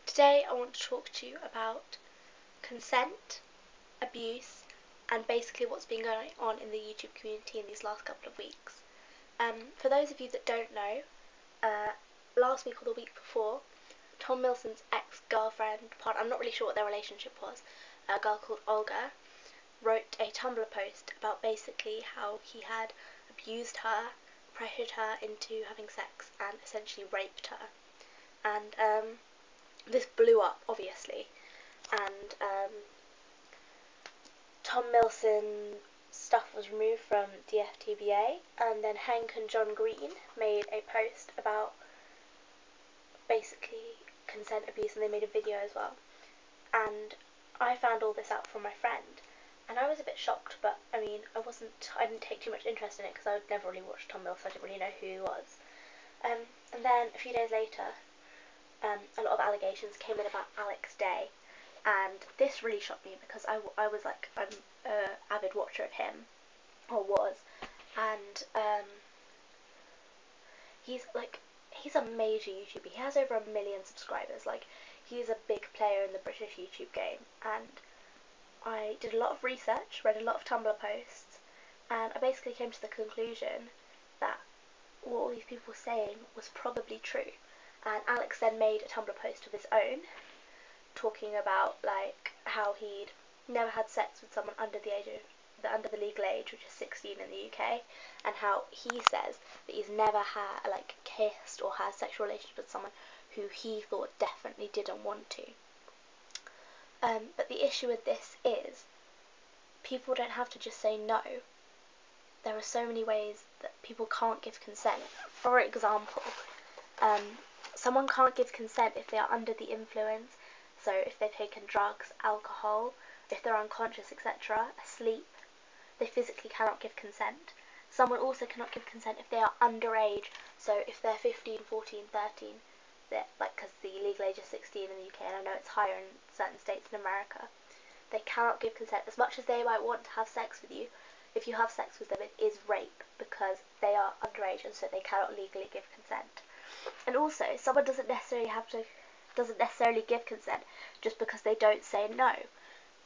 Today I want to talk to you about consent, abuse, and basically what's been going on in the YouTube community in these last couple of weeks. For those of you that don't know, last week or the week before, Tom Milson's ex-girlfriend, I'm not really sure what their relationship was, a girl called Olga, wrote a Tumblr post about basically how he had abused her, pressured her into having sex, and essentially raped her. And this blew up, obviously, and Tom Milson's stuff was removed from DFTBA, and then Hank and John Green made a post about basically consent abuse, and they made a video as well. And I found all this out from my friend, and I was a bit shocked, but I mean, I didn't take too much interest in it because I would never really watched Tom Milson, I didn't really know who he was. And then a few days later, a lot of allegations came in about Alex Day, and this really shocked me because I'm an avid watcher of him, or was, and he's a major YouTuber. He has over 1 million subscribers. Like, he's a big player in the British YouTube game, and I did a lot of research, read a lot of Tumblr posts, and I basically came to the conclusion that what all these people were saying was probably true. And Alex then made a Tumblr post of his own, talking about like how he'd never had sex with someone under the legal age, which is 16 in the UK, and how he says that he's never had kissed or had a sexual relationship with someone who he thought definitely didn't want to. But the issue with this is people don't have to just say no. There are so many ways that people can't give consent. For example, someone can't give consent if they are under the influence, so if they've taken drugs, alcohol, if they're unconscious, etc., asleep, they physically cannot give consent. Someone also cannot give consent if they are underage, so if they're 15, 14, 13, because the legal age is 16 in the UK, and I know it's higher in certain states in America, they cannot give consent. As much as they might want to have sex with you, if you have sex with them, it is rape because they are underage, and so they cannot legally give consent. And also, someone doesn't necessarily give consent just because they don't say no.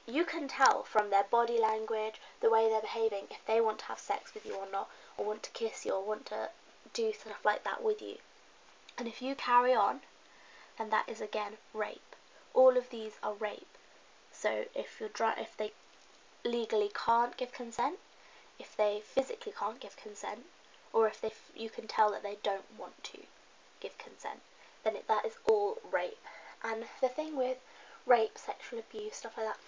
You can tell from their body language, the way they're behaving, if they want to have sex with you or not, or want to kiss you, or want to do stuff like that with you. And if you carry on, then that is again rape. All of these are rape. So if they legally can't give consent, if they physically can't give consent, or if you can tell that they don't want to give consent, then that is all rape. And the thing with rape, sexual abuse, stuff like that,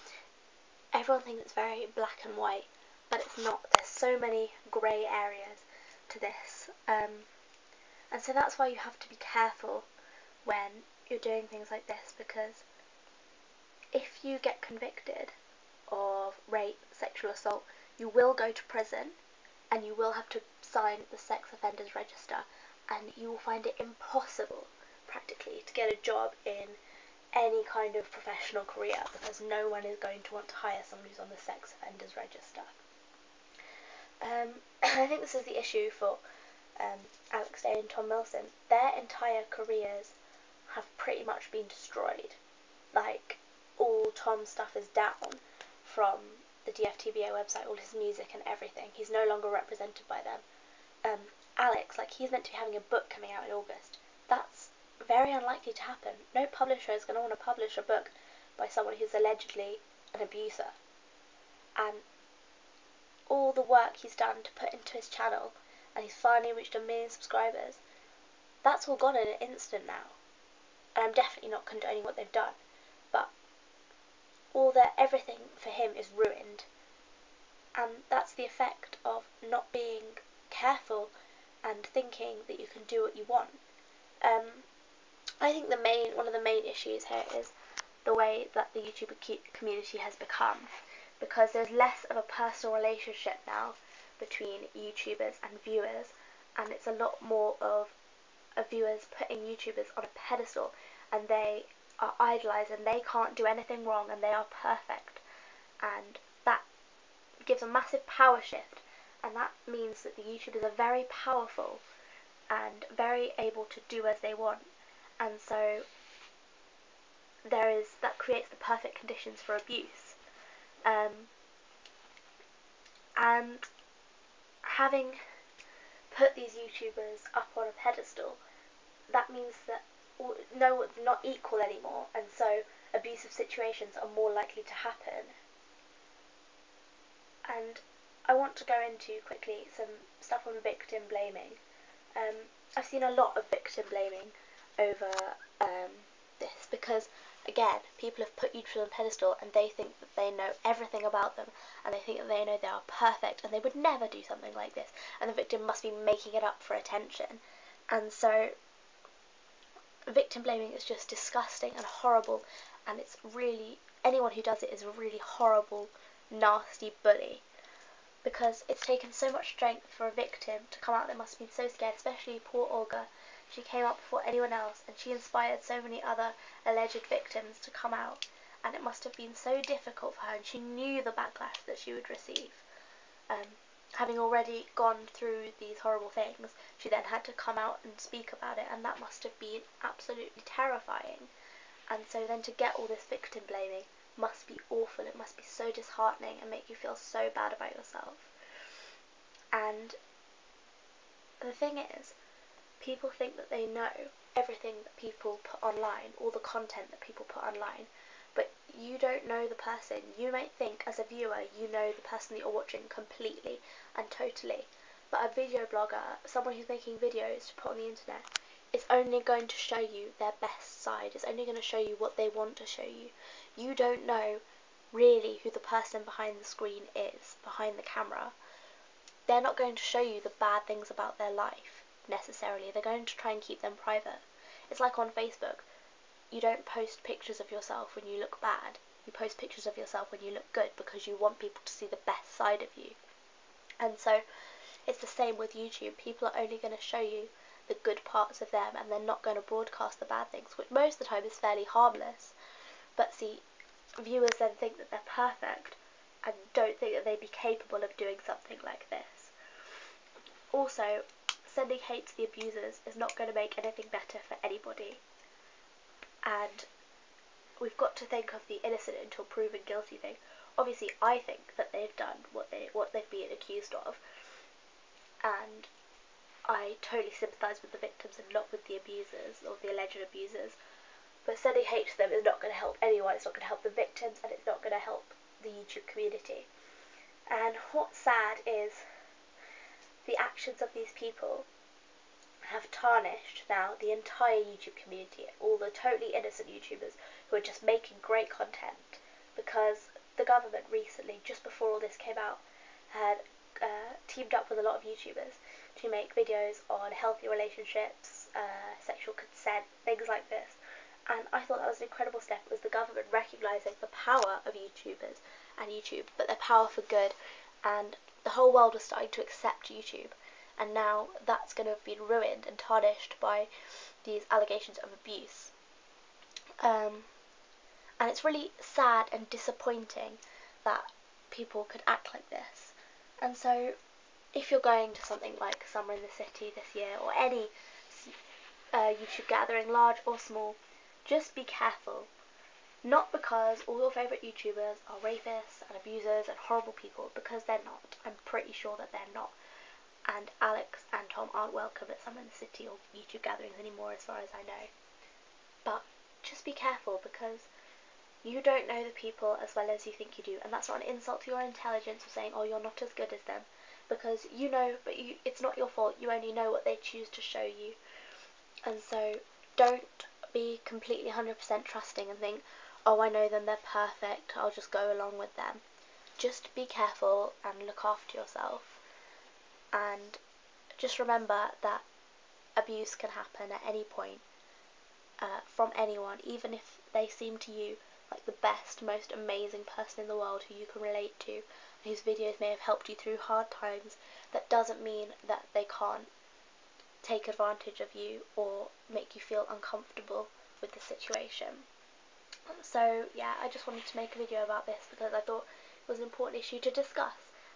everyone thinks it's very black and white, but it's not. There's so many grey areas to this, and so that's why you have to be careful when you're doing things like this, because if you get convicted of rape, sexual assault, you will go to prison, and you will have to sign the sex offenders register, and you will find it impossible, practically, to get a job in any kind of professional career, because no one is going to want to hire someone who's on the sex offenders register. I think this is the issue for Alex Day and Tom Milson. Their entire careers have pretty much been destroyed. Like, all Tom's stuff is down from the DFTBA website, all his music and everything. He's no longer represented by them. Alex, he's meant to be having a book coming out in August. That's very unlikely to happen. No publisher is going to want to publish a book by someone who's allegedly an abuser. And all the work he's done to put into his channel, and he's finally reached 1 million subscribers, that's all gone in an instant now. And I'm definitely not condoning what they've done, but everything for him is ruined. And that's the effect of not being careful and thinking that you can do what you want. I think one of the main issues here is the way that the YouTube community has become, because there's less of a personal relationship now between YouTubers and viewers, and it's a lot more of viewers putting YouTubers on a pedestal, and they are idolised, and they can't do anything wrong, and they are perfect, and that gives a massive power shift, and that means that the YouTubers are very powerful and very able to do as they want. And so that creates the perfect conditions for abuse. And having put these YouTubers up on a pedestal, that means that no, not equal anymore, and so abusive situations are more likely to happen. And I want to go into quickly some stuff on victim blaming. I've seen a lot of victim blaming over this because, again, people have put YouTubers on a pedestal and they think that they know everything about them, and they think that they know they are perfect and they would never do something like this, and the victim must be making it up for attention. And so victim blaming is just disgusting and horrible, and it's really, anyone who does it is a really horrible, nasty bully, because it's taken so much strength for a victim to come out. They must have been so scared, especially poor Olga. She came out before anyone else, and she inspired so many other alleged victims to come out, and it must have been so difficult for her, and she knew the backlash that she would receive. Having already gone through these horrible things, she then had to come out and speak about it, and that must have been absolutely terrifying. And so then to get all this victim blaming must be awful. It must be so disheartening and make you feel so bad about yourself. And the thing is, people think that they know everything that people put online, all the content that people put online, but you don't know the person. You might think as a viewer you know the person that you're watching completely and totally, but a video blogger, someone who's making videos to put on the internet, is only going to show you their best side. It's only going to show you what they want to show you. You don't know really who the person behind the screen is, behind the camera. They're not going to show you the bad things about their life necessarily. They're going to try and keep them private. It's like on Facebook. You don't post pictures of yourself when you look bad. You post pictures of yourself when you look good, because you want people to see the best side of you. And so it's the same with YouTube. People are only going to show you the good parts of them, and they're not going to broadcast the bad things, which most of the time is fairly harmless. But see, viewers then think that they're perfect and don't think that they'd be capable of doing something like this. Also, sending hate to the abusers is not going to make anything better for anybody. And we've got to think of the innocent until proven guilty thing. Obviously, I think that they've done what they've been accused of, and I totally sympathise with the victims and not with the abusers or the alleged abusers. But sending hate to them is not going to help anyone. It's not going to help the victims, and it's not going to help the YouTube community. And what's sad is the actions of these people have tarnished now the entire YouTube community, all the totally innocent YouTubers who are just making great content, because the government recently, just before all this came out, had teamed up with a lot of YouTubers to make videos on healthy relationships, sexual consent, things like this. And I thought that was an incredible step. It was the government recognising the power of YouTubers and YouTube, but their power for good, and the whole world was starting to accept YouTube. And now that's going to have been ruined and tarnished by these allegations of abuse. And it's really sad and disappointing that people could act like this. And so, if you're going to something like Summer in the City this year, or any YouTube gathering, large or small, just be careful. Not because all your favourite YouTubers are rapists and abusers and horrible people, because they're not. I'm pretty sure that they're not. And Alex and Tom aren't welcome at Summer in the City or YouTube gatherings anymore, as far as I know. But just be careful, because you don't know the people as well as you think you do, and that's not an insult to your intelligence or saying, oh, you're not as good as them, because you know, but it's not your fault. You only know what they choose to show you. And so don't be completely 100% trusting and think, oh, I know them, they're perfect, I'll just go along with them. Just be careful and look after yourself. And just remember that abuse can happen at any point from anyone, even if they seem to you like the best, most amazing person in the world who you can relate to, and whose videos may have helped you through hard times. That doesn't mean that they can't take advantage of you or make you feel uncomfortable with the situation. So yeah, I just wanted to make a video about this because I thought it was an important issue to discuss.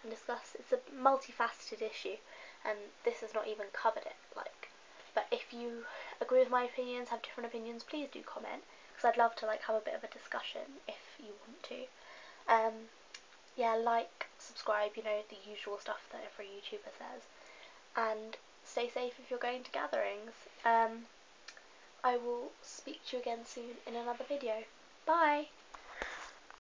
It's a multifaceted issue, and this has not even covered it. But if you agree with my opinions, have different opinions, please do comment, because I'd love to like have a bit of a discussion if you want to. Yeah, like, subscribe, you know, the usual stuff that every YouTuber says, and stay safe if you're going to gatherings. I will speak to you again soon in another video. Bye!